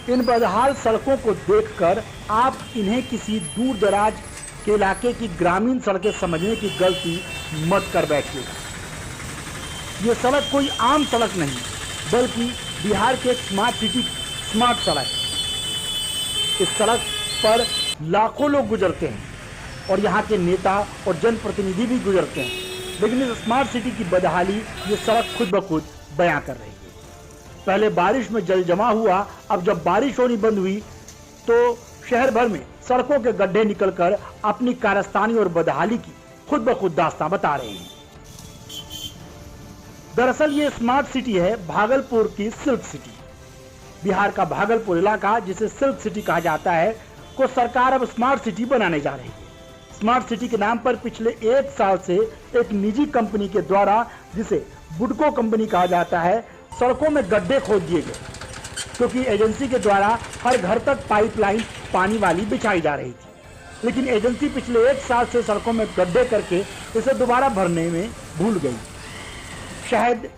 इन बदहाल सड़कों को देखकर आप इन्हें किसी दूर दराज के इलाके की ग्रामीण सड़कें समझने की गलती मत कर बैठिएगा। ये सड़क कोई आम सड़क नहीं, बल्कि बिहार के एक स्मार्ट सड़क है। इस सड़क पर लाखों लोग गुजरते हैं और यहाँ के नेता और जनप्रतिनिधि भी गुजरते हैं, लेकिन इस स्मार्ट सिटी की बदहाली ये सड़क खुद ब खुद बयां कर रही है। पहले बारिश में जल जमा हुआ, अब जब बारिश होनी बंद हुई तो शहर भर में सड़कों के गड्ढे निकलकर अपनी कारस्तानी और बदहाली की खुद ब खुद दास्तां बता रहे हैं। दरअसल ये स्मार्ट सिटी है भागलपुर की सिल्क सिटी। बिहार का भागलपुर इलाका, जिसे सिल्क सिटी कहा जाता है, को सरकार अब स्मार्ट सिटी बनाने जा रही है। स्मार्ट सिटी के नाम पर पिछले 1 साल से एक निजी कंपनी के द्वारा, जिसे बुडको कंपनी कहा जाता है, सड़कों में गड्ढे खोद दिए गए, क्योंकि एजेंसी के द्वारा हर घर तक पाइपलाइन पानी वाली बिछाई जा रही थी। लेकिन एजेंसी पिछले 1 साल से सड़कों में गड्ढे करके इसे दोबारा भरने में भूल गई। शायद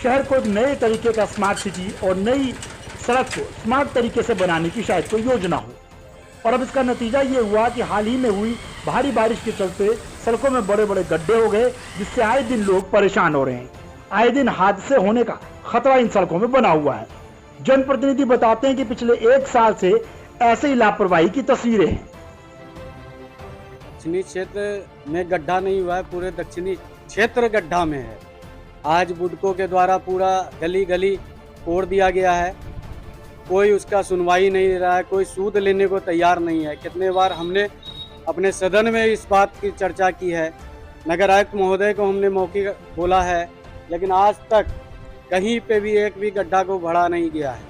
शहर को एक नए तरीके का स्मार्ट सिटी और नई सड़क को स्मार्ट तरीके से बनाने की शायद कोई योजना हो, और अब इसका नतीजा ये हुआ कि हाल ही में हुई भारी बारिश के चलते सड़कों में बड़े बड़े गड्ढे हो गए, जिससे आए दिन लोग परेशान हो रहे हैं। आए दिन हादसे होने का खतरा इन सड़कों में बना हुआ है। जनप्रतिनिधि बताते हैं कि पिछले 1 साल से ऐसे ही लापरवाही की तस्वीरें हैं। दक्षिणी क्षेत्र में गड्ढा नहीं हुआ है, पूरे दक्षिणी क्षेत्र गड्ढा में है। आज बुडको के द्वारा पूरा गली गली तोड़ दिया गया है, कोई उसका सुनवाई नहीं रहा है, कोई सूद लेने को तैयार नहीं है। कितने बार हमने अपने सदन में इस बात की चर्चा की है, नगर आयुक्त महोदय को हमने मौके बोला है, लेकिन आज तक कहीं पे भी एक भी गड्ढा को भरा नहीं गया है।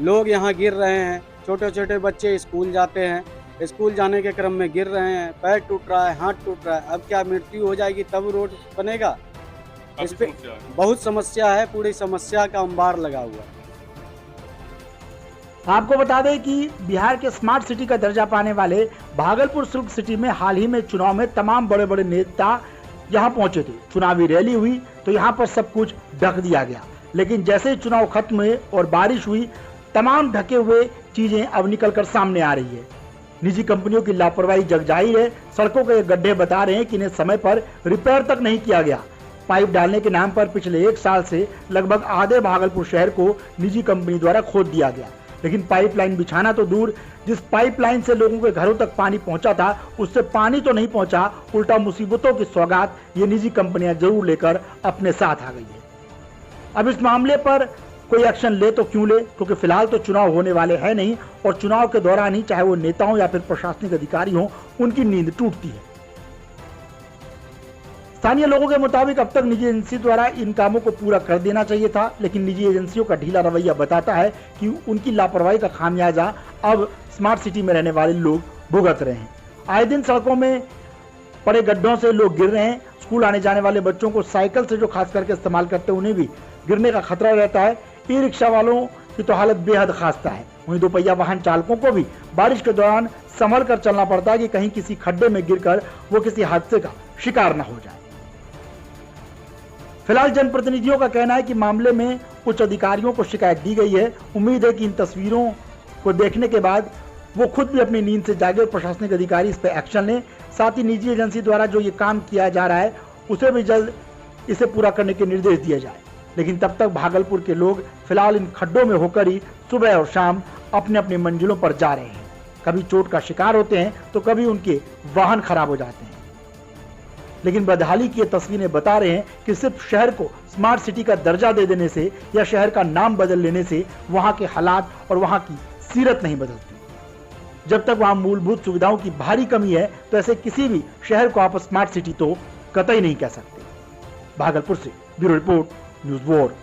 लोग यहाँ गिर रहे हैं, छोटे छोटे बच्चे स्कूल जाते हैं, स्कूल जाने के क्रम में गिर रहे हैं, पैर टूट रहा है, हाथ टूट रहा है। अब क्या मृत्यु हो जाएगी तब रोड बनेगा? इस पे बहुत समस्या है, पूरी समस्या का अंबार लगा हुआ है। आपको बता दें कि बिहार के स्मार्ट सिटी का दर्जा पाने वाले भागलपुर सिल्क सिटी में हाल ही में चुनाव में तमाम बड़े बड़े नेता यहाँ पहुंचे थे। चुनावी रैली हुई तो यहाँ पर सब कुछ ढक दिया गया, लेकिन जैसे ही चुनाव खत्म हुए और बारिश हुई, तमाम ढके हुए चीजें अब निकलकर सामने आ रही है। निजी कंपनियों की लापरवाही जग जाहिर है। सड़कों के गड्ढे बता रहे हैं कि इन्हें समय पर रिपेयर तक नहीं किया गया। पाइप डालने के नाम पर पिछले 1 साल से लगभग आधे भागलपुर शहर को निजी कंपनी द्वारा खोद दिया गया, लेकिन पाइपलाइन बिछाना तो दूर, जिस पाइपलाइन से लोगों के घरों तक पानी पहुंचा था, उससे पानी तो नहीं पहुंचा, उल्टा मुसीबतों की सौगात ये निजी कंपनियां जरूर लेकर अपने साथ आ गई है। अब इस मामले पर कोई एक्शन ले तो क्यों ले, क्योंकि फिलहाल तो चुनाव होने वाले हैं नहीं, और चुनाव के दौरान ही चाहे वो नेता हो या फिर प्रशासनिक अधिकारी हो, उनकी नींद टूटती है। स्थानीय लोगों के मुताबिक अब तक निजी एजेंसी द्वारा इन कामों को पूरा कर देना चाहिए था, लेकिन निजी एजेंसियों का ढीला रवैया बताता है कि उनकी लापरवाही का खामियाजा अब स्मार्ट सिटी में रहने वाले लोग भुगत रहे हैं। आए दिन सड़कों में पड़े गड्ढों से लोग गिर रहे हैं। स्कूल आने जाने वाले बच्चों को साइकिल से जो खास करके इस्तेमाल करते हैं, उन्हें भी गिरने का खतरा रहता है। ई रिक्शा वालों की तो हालत बेहद खास्ता है। वहीं 2 पहिया वाहन चालकों को भी बारिश के दौरान संभल कर चलना पड़ता है कि कहीं किसी खड्डे में गिरकर वो किसी हादसे का शिकार न हो जाए। फिलहाल जनप्रतिनिधियों का कहना है कि मामले में उच्च अधिकारियों को शिकायत दी गई है। उम्मीद है कि इन तस्वीरों को देखने के बाद वो खुद भी अपनी नींद से जागे और प्रशासनिक अधिकारी इस पर एक्शन लें। साथ ही निजी एजेंसी द्वारा जो ये काम किया जा रहा है, उसे भी जल्द इसे पूरा करने के निर्देश दिए जाए। लेकिन तब तक भागलपुर के लोग फिलहाल इन खड्डों में होकर ही सुबह और शाम अपने अपनी मंजिलों पर जा रहे हैं। कभी चोट का शिकार होते हैं तो कभी उनके वाहन खराब हो जाते हैं। लेकिन बदहाली की ये तस्वीरें बता रहे हैं कि सिर्फ शहर को स्मार्ट सिटी का दर्जा दे देने से या शहर का नाम बदल लेने से वहां के हालात और वहां की सीरत नहीं बदलती। जब तक वहां मूलभूत सुविधाओं की भारी कमी है, तो ऐसे किसी भी शहर को आप स्मार्ट सिटी तो कतई नहीं कह सकते। भागलपुर से ब्यूरो रिपोर्ट, न्यूज़ वॉर।